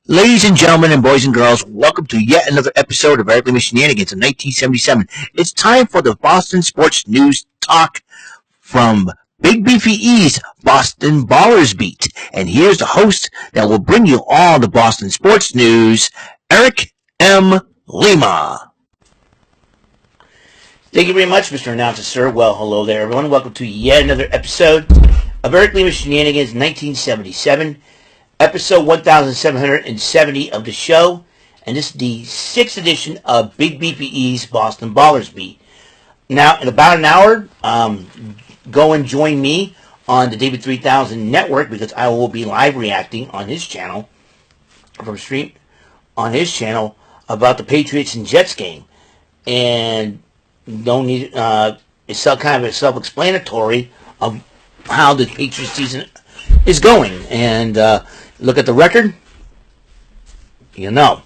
Ladies and gentlemen and boys and girls, welcome to yet another episode of Lima Shenanigans in 1977. It's time for the Boston Sports News Talk from Big Beefy E's Boston Ballers Beat. And here's the host that will bring you all the Boston sports news, Eric M. Lima. Thank you very much, Mr. Announcer, sir. Well, hello there, everyone. Welcome to yet another episode of Eric Lima Shenanigans 1977. Episode 1770 of the show, and this is the 6th edition of Big Beefy E's Boston Ballers Beat. Now, in about an hour, go and join me on the David 3000 network, because I will be live reacting on his channel, from stream on his channel, about the Patriots and Jets game. And don't need it's kind of self-explanatory of how the Patriots season is going. And look at the record, you know.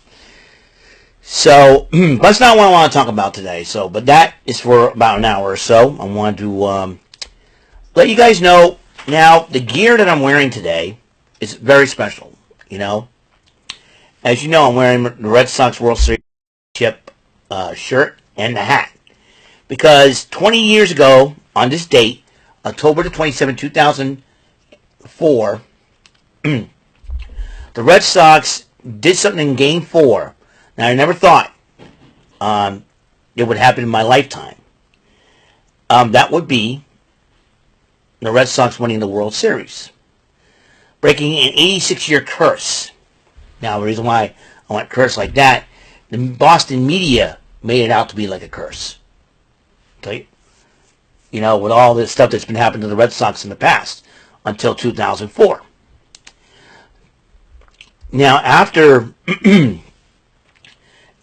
So that's not what I want to talk about today. But that is for about an hour or so. I want to let you guys know. Now, the gear that I'm wearing today is very special. You know, as you know, I'm wearing the Red Sox World Series chip shirt and the hat, because 20 years ago on this date, October the 27th, 2004. The Red Sox did something in Game 4. Now, I never thought it would happen in my lifetime. That would be the Red Sox winning the World Series, breaking an 86-year curse. Now, the reason why I went curse like that, the Boston media made it out to be like a curse. Okay? You know, with all this stuff that's been happening to the Red Sox in the past, until 2004. Now, after the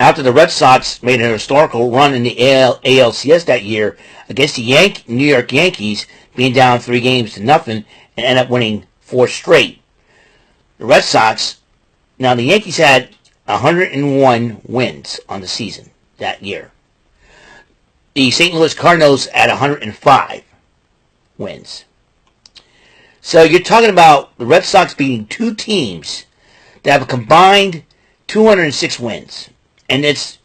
Red Sox made an historical run in the ALCS that year against the New York Yankees, being down 3-0 and ended up winning 4 straight, the Red Sox, now the Yankees had 101 wins on the season that year. The St. Louis Cardinals had 105 wins. So you're talking about the Red Sox beating 2 teams that have a combined 206 wins. And it's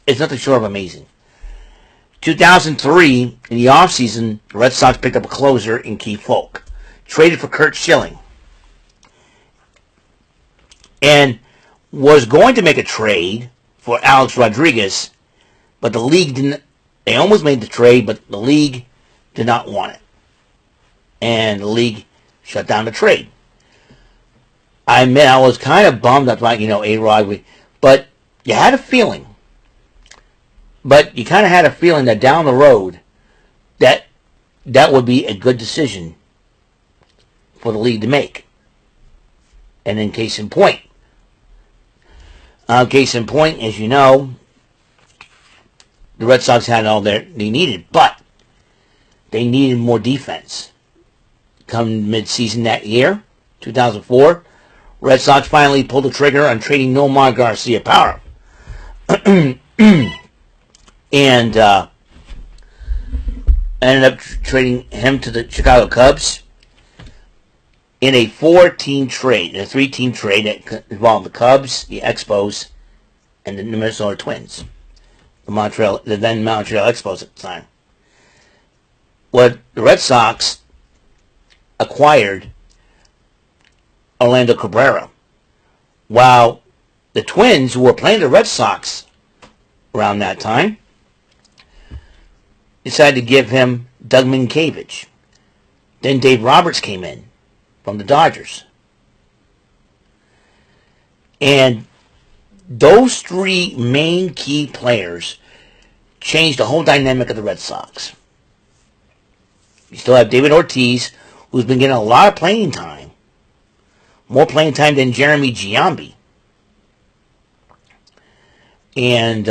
nothing short of amazing. 2003, in the offseason, the Red Sox picked up a closer in Keith Folk, traded for Curt Schilling, and was going to make a trade for Alex Rodriguez, but the league didn't. They almost made the trade, but the league did not want it. And the league shut down the trade. I admit I was kind of bummed about, A-Rod, but you had a feeling. But you kind of had a feeling that down the road, that would be a good decision for the league to make. And then case in point, as you know, the Red Sox had all they needed, but they needed more defense. Come mid-season that year, 2004, Red Sox finally pulled the trigger on trading Nomar Garcia-Parra. And ended up trading him to the Chicago Cubs in a 3-team trade that involved the Cubs, the Expos, and the Minnesota Twins. The then Montreal Expos at the time. What the Red Sox acquired Orlando Cabrera, while the Twins, who were playing the Red Sox around that time, decided to give him Doug Minkiewicz. Then Dave Roberts came in from the Dodgers. And those 3 main key players changed the whole dynamic of the Red Sox. You still have David Ortiz, who's been getting a lot of playing time. More playing time than Jeremy Giambi. And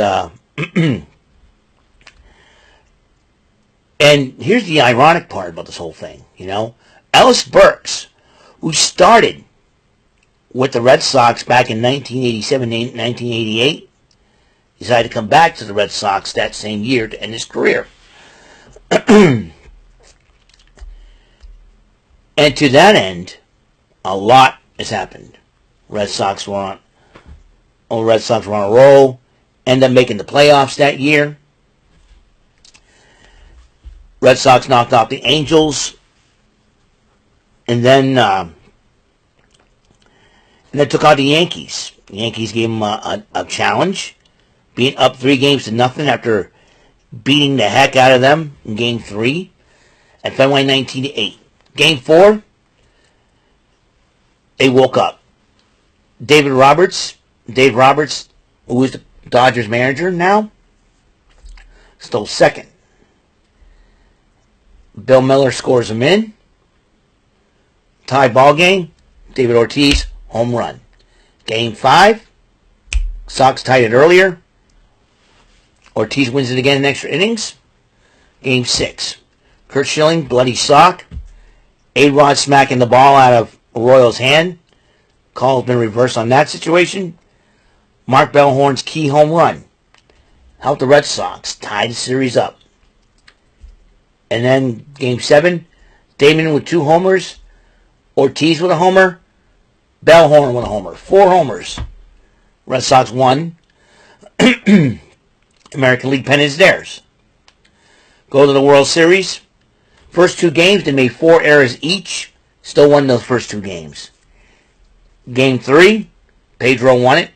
and here's the ironic part about this whole thing, Ellis Burks, who started with the Red Sox back in 1987, 1988, decided to come back to the Red Sox that same year to end his career. And to that end, a lot has happened. Red Sox were on a roll. Ended up making the playoffs that year. Red Sox knocked off the Angels, and then took out the Yankees. The Yankees gave them a challenge, being up 3-0 after beating the heck out of them in Game 3 at Fenway 19-8. Game 4, they woke up. Dave Roberts, who is the Dodgers manager now, stole second. Bill Miller scores them in. Tie ball game. David Ortiz, home run. Game 5, Sox tied it earlier. Ortiz wins it again in extra innings. Game 6, Curt Schilling, bloody sock. A-Rod smacking the ball out of Royal's hand. Call has been reversed on that situation. Mark Bellhorn's key home run helped the Red Sox tie the series up. And then Game 7, Damon with 2 homers, Ortiz with a homer, Bellhorn with a homer. 4 homers. Red Sox won. American League pennant is theirs. Go to the World Series. First 2 games, they made 4 errors each. Still won those first 2 games. Game 3, Pedro won it.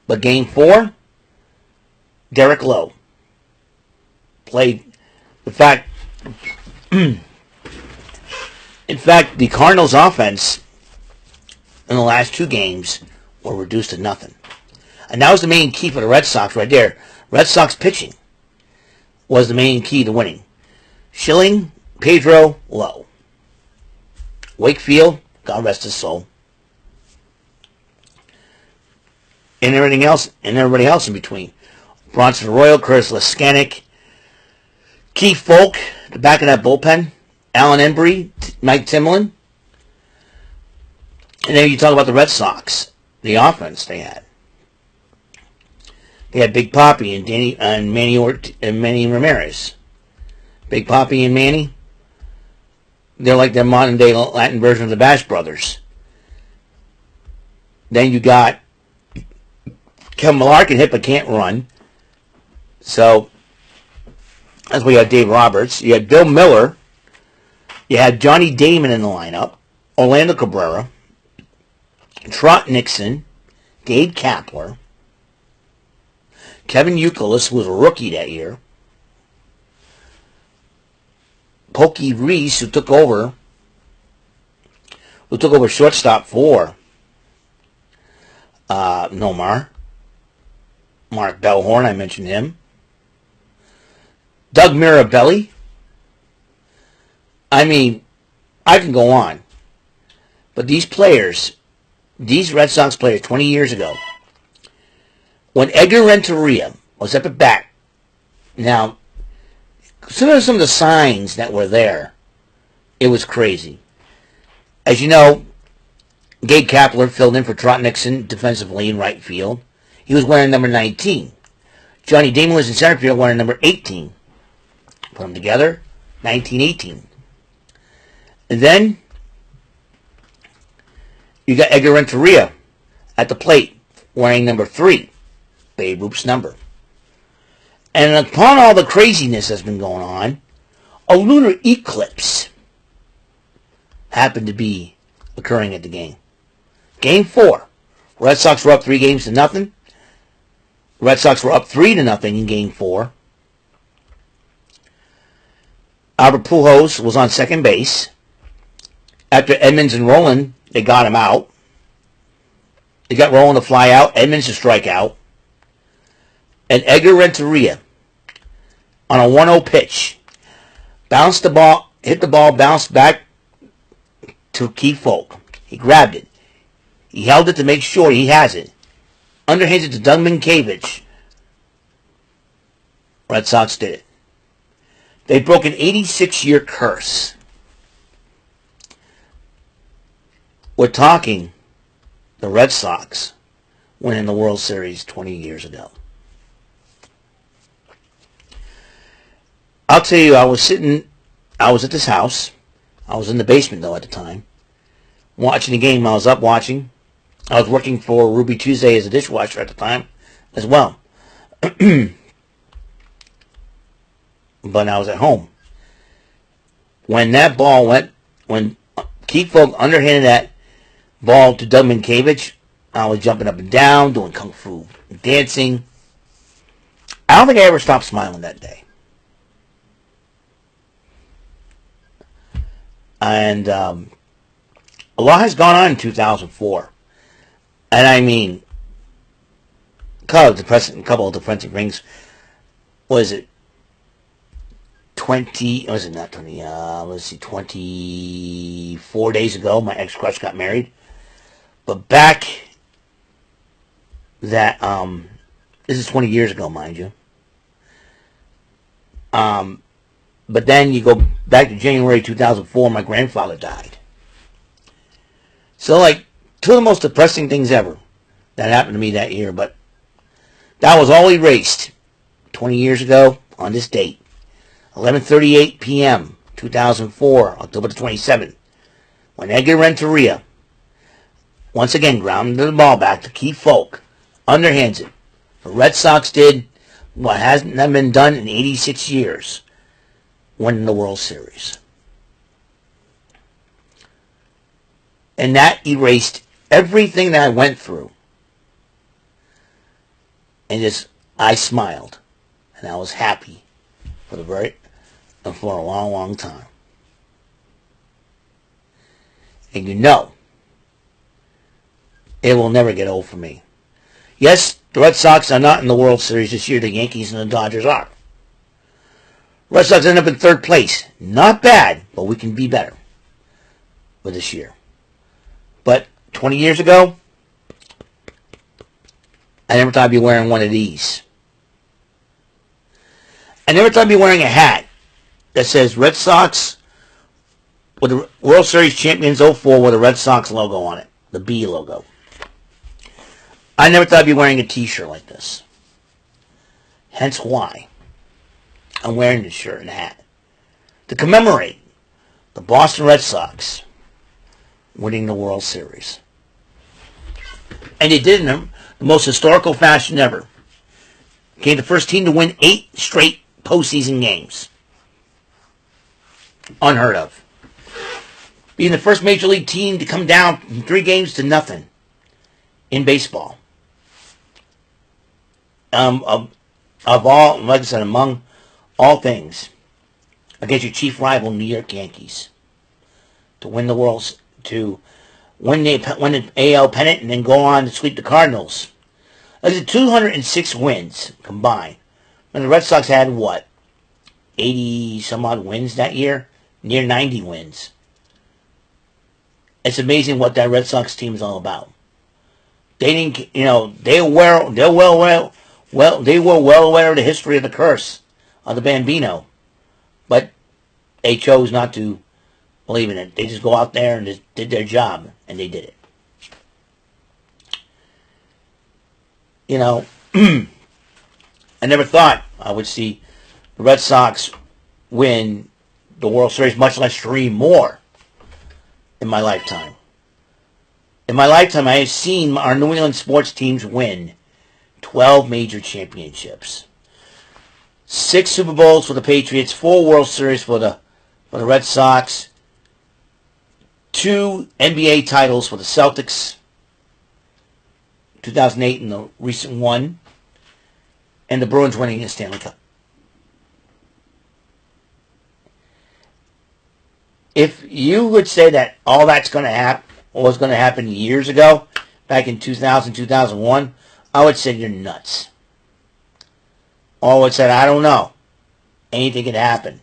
But Game 4, Derek Lowe played. In fact, the Cardinals' offense in the last 2 games were reduced to nothing. And that was the main key for the Red Sox right there. Red Sox pitching was the main key to winning. Schilling, Pedro, Lowe. Wakefield, God rest his soul. And everybody else in between. Bronson Royal, Curtis Leskanik, Keith Folk, the back of that bullpen, Alan Embry, Mike Timlin. And then you talk about the Red Sox, the offense they had. They had Big Papi and Manny Ramirez. Big Papi and Manny, they're like their modern day Latin version of the Bash Brothers. Then you got Kevin Millar can hit but can't run. So that's why you had Dave Roberts. You had Bill Miller. You had Johnny Damon in the lineup. Orlando Cabrera. Trot Nixon. Gabe Kapler. Kevin Youkilis, who was a rookie that year. Pokey Reese, who took over shortstop for Nomar. Mark Bellhorn, I mentioned him. Doug Mirabelli. I mean, I can go on. But these Red Sox players 20 years ago, when Edgar Renteria was up at bat, now, some of the signs that were there, it was crazy. As you know, Gabe Kapler filled in for Trot Nixon defensively in right field. He was wearing number 19. Johnny Damon was in center field wearing number 18. Put them together, 1918. And then you got Edgar Renteria at the plate wearing number 3, Babe Ruth's number. And upon all the craziness that's been going on, a lunar eclipse happened to be occurring at the game. Game 4. Red Sox were up 3-0. Red Sox were up 3-0 in Game 4. Albert Pujols was on second base. After Edmonds and Rowland, they got him out. They got Rowland to fly out, Edmonds to strike out. And Edgar Renteria, on a 1-0 pitch, bounced the ball, hit the ball, bounced back to Keith Folk. He grabbed it. He held it to make sure he has it. Underhands it to Doug Minkiewicz. Red Sox did it. They broke an 86-year curse. We're talking the Red Sox winning the World Series 20 years ago. I'll tell you, I was at this house. I was in the basement, though, at the time. Watching the game. I was up watching. I was working for Ruby Tuesday as a dishwasher at the time as well. But I was at home. When that ball went, when Keith Folk underhanded that ball to Doug Minkiewicz, I was jumping up and down, doing kung fu, dancing. I don't think I ever stopped smiling that day. And a lot has gone on in 2004. And I mean, a couple of depressing things. Was it 24 days ago, my ex-crush got married. But back that, this is 20 years ago, mind you. But then you go back to January 2004, my grandfather died. So, like, two of the most depressing things ever that happened to me that year. But that was all erased 20 years ago on this date. 11:38 p.m., 2004, October the 27th, when Edgar Renteria once again grounded the ball back to Keith Folk, underhands it. The Red Sox did what hasn't been done in 86 years, winning the World Series. And that erased everything that I went through. And I smiled. And I was happy for a long, long time. And you know, it will never get old for me. Yes, the Red Sox are not in the World Series this year. The Yankees and the Dodgers are. Red Sox end up in third place. Not bad, but we can be better with this year. But 20 years ago, I never thought I'd be wearing one of these. I never thought I'd be wearing a hat that says Red Sox with the World Series Champions 04 with a Red Sox logo on it. The B logo. I never thought I'd be wearing a t-shirt like this. Hence why I'm wearing this shirt and hat. To commemorate the Boston Red Sox winning the World Series. And they did it in the most historical fashion ever. Became the first team to win 8 straight postseason games. Unheard of. Being the first major league team to come down from 3 games to nothing in baseball. Of all, like I said, among all things, against your chief rival, New York Yankees, to win the win the AL pennant and then go on to sweep the Cardinals. Like 206 wins combined. And the Red Sox had what? 80 some odd wins that year? Near 90 wins. It's amazing what that Red Sox team is all about. They didn't, they were well aware of the history of the curse of the Bambino, but they chose not to believe in it. They just go out there and just did their job, and they did it. I never thought I would see the Red Sox win the World Series, much less 3 more in my lifetime. In my lifetime, I have seen our New England sports teams win 12 major championships. 6 Super Bowls for the Patriots, 4 World Series for the Red Sox, 2 NBA titles for the Celtics, 2008 and the recent one, and the Bruins winning a Stanley Cup. If you would say that all that's going to happen, was going to happen years ago, back in 2000, 2001, I would say you're nuts. Or I would say, I don't know. Anything could happen.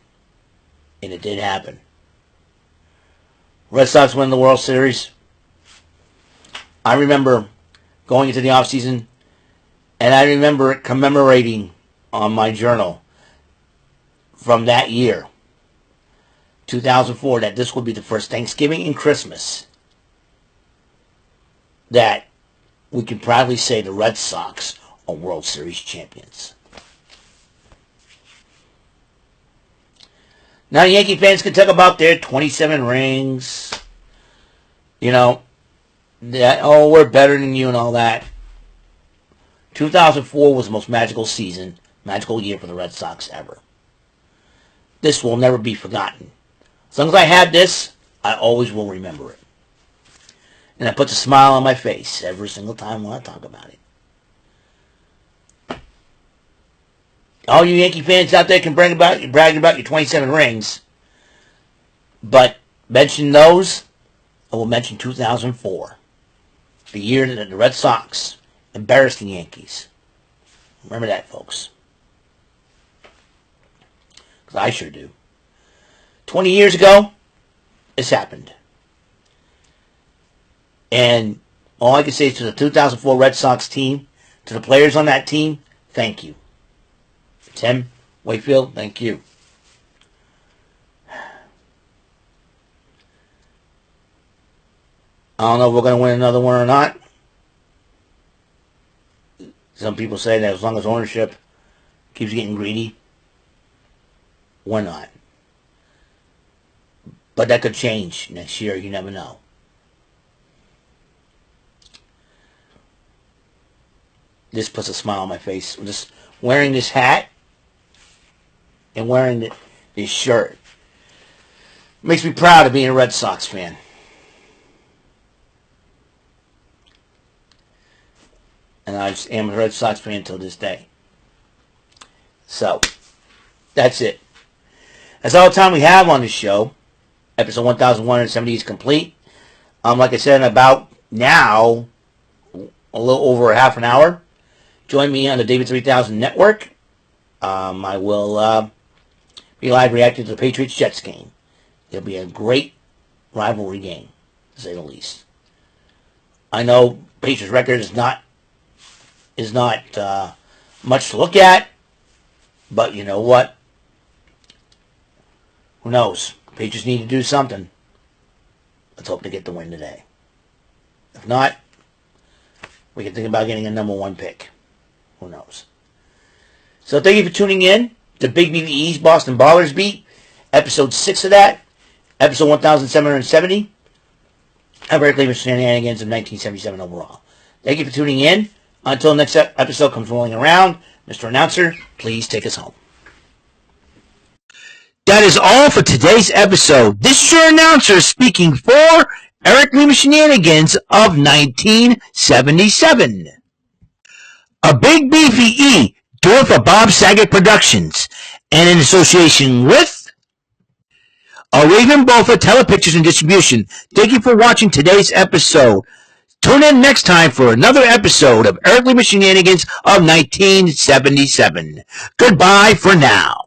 And it did happen. Red Sox win the World Series. I remember going into the offseason, and I remember commemorating on my journal from that year, 2004, that this would be the first Thanksgiving and Christmas that we can proudly say the Red Sox are World Series champions. Now Yankee fans can talk about their 27 rings. that, oh, we're better than you and all that. 2004 was the most magical year for the Red Sox ever. This will never be forgotten. As long as I have this, I always will remember it. And that puts a smile on my face every single time when I talk about it. All you Yankee fans out there can brag about your 27 rings. But mention those, I will mention 2004. The year that the Red Sox embarrassed the Yankees. Remember that, folks. Because I sure do. 20 years ago, this happened. And all I can say is to the 2004 Red Sox team, to the players on that team, thank you. Tim Wakefield, thank you. I don't know if we're going to win another one or not. Some people say that as long as ownership keeps getting greedy, we're not. But that could change next year. You never know. This puts a smile on my face. Just wearing this hat and wearing this shirt makes me proud of being a Red Sox fan. And I am a Red Sox fan until this day. So, that's it. That's all the time we have on this show. Episode 1170 is complete. Like I said, in about now, a little over a half an hour, join me on the David 3000 Network. I will be live reacting to the Patriots-Jets game. It'll be a great rivalry game, to say the least. I know Patriots' record is not much to look at, but you know what? Who knows? Patriots need to do something. Let's hope they get the win today. If not, we can think about getting a number 1 pick. Who knows? So thank you for tuning in to Big BBE's Boston Ballers Beat, episode 6 of that, episode 1770, of Eric Lima Shenanigans of 1977 overall. Thank you for tuning in. Until next episode comes rolling around, Mr. Announcer, please take us home. That is all for today's episode. This is your announcer speaking for Eric Lima Shenanigans of 1977. A Big Beefy E, doing for Bob Saget Productions, and in association with a Raven Bofa Telepictures and Distribution. Thank you for watching today's episode. Tune in next time for another episode of Eric Lima Shenanigans of 1977. Goodbye for now.